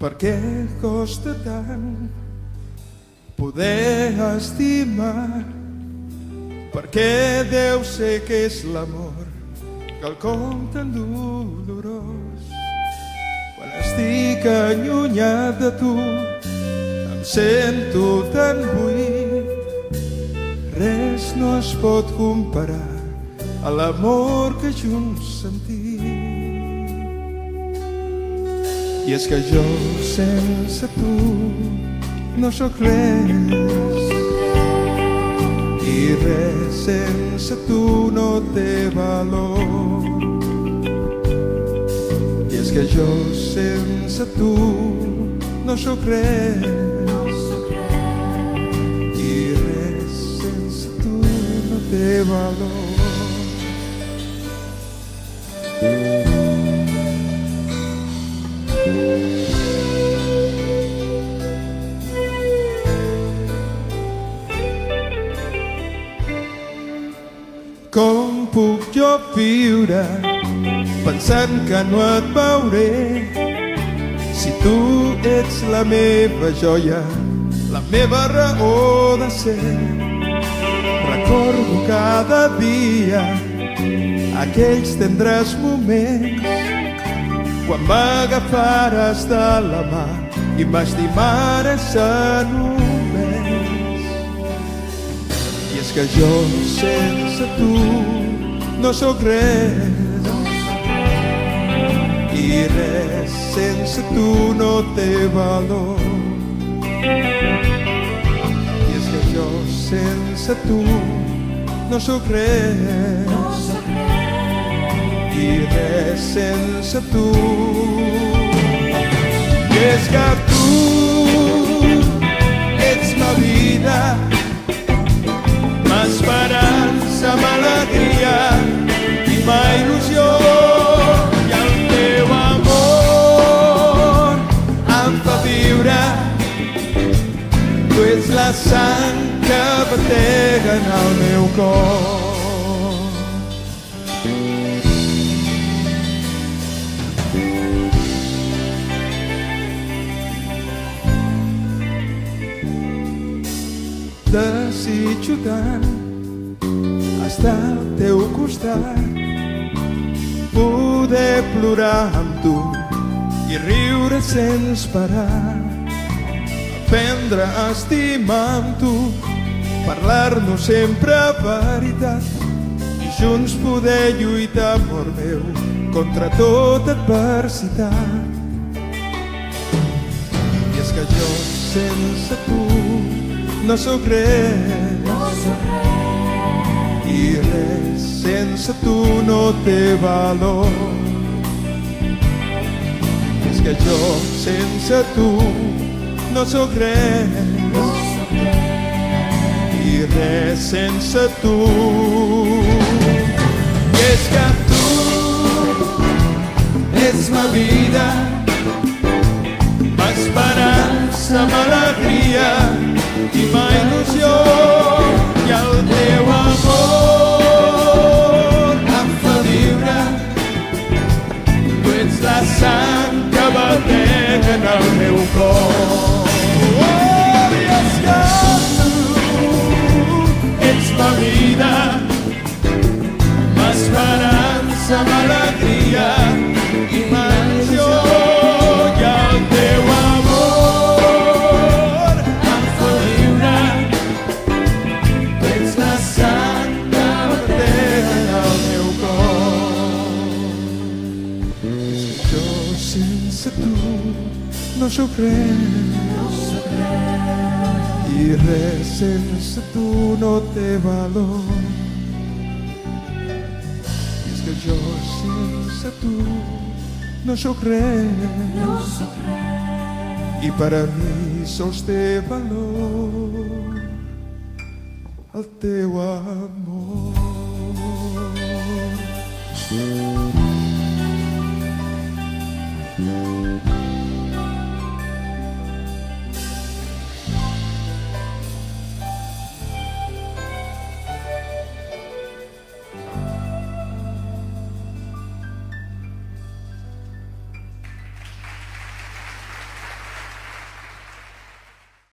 Per què costa tant poder estimar? Per què deu ser que és l'amor quelcom tan dolorós? Quan estic allunyat de tu em sento tan buit. Res no es pot comparar a l'amor que junts sentim. I és que jo sense tu no sóc res, i res sense tu no té valor. I és que jo sense tu no sóc res, i res sense tu no té valor. Com puc jo viure pensant que no et veuré, si tu ets la meva joia, la meva raó de ser? Recordo cada dia aquells tendres moments quan m'agafares de la mà i m'estimares només. I és que jo sense tu no sóc res, i res sense tu no té valor. I és que jo sense tu no sóc res, i res sense tu. I és que tu ets la vida, m'esperança, m'alegria i ma il·lusió, i el teu amor em fa viure. Tu ets la sang que batega en el meu cor. Desitjo tant estar al teu costat, poder plorar amb tu i riure sense parar, aprendre a estimar amb tu, parlar-nos sempre veritat i junts poder lluitar, amor meu, contra tota adversitat. I és que jo sense tu no sóc res, i res sense tu no té valor. I és que jo sense tu no sóc res, i res sense tu. I és que tu ets ma vida, m'esperança, m'alegria i ma il·lusió, i el teu amor em fa viure. Tu ets la sang que batega en el meu cor. I és que tu ets la vida, m'esperança, m'alegria i ma il·lusió, i el teu amor no sóc res, i res sense tu no té valor. I és que jo sense tu no sóc res, i per a mi sols té valor el teu amor.